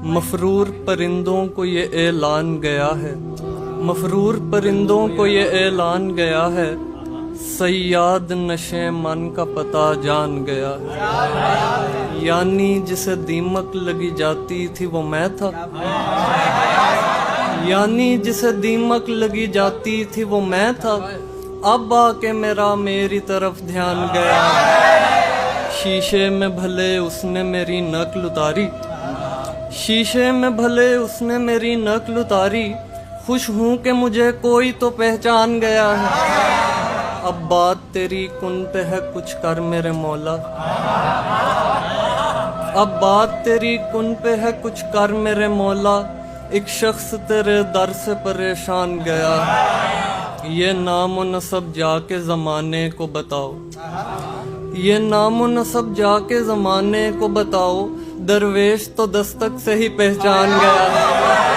मफरूर परिंदों को ये ऐलान गया है, मफरूर परिंदों को ये ऐलान गया है, सैयाद नशे मन का पता जान गया है। यानी जिसे दीमक लगी जाती थी वो मैं था, यानी जिसे दीमक लगी जाती थी वो मैं था। अब आके मेरी तरफ ध्यान गया। शीशे में भले उसने मेरी नकल उतारी, शीशे में भले उसने मेरी नकल उतारी। खुश हूँ कि मुझे कोई तो पहचान गया है। अब बात तेरी कुन पे है, कुछ कर मेरे मौला। अब बात तेरी कुन पे है, कुछ कर मेरे मौला। एक शख्स तेरे दर से परेशान गया, ये नाम व नसब जाके ज़माने को बताओ, ये नाम व नसब जाके ज़माने को बताओ। दरवेश तो दस्तक से ही पहचान गया।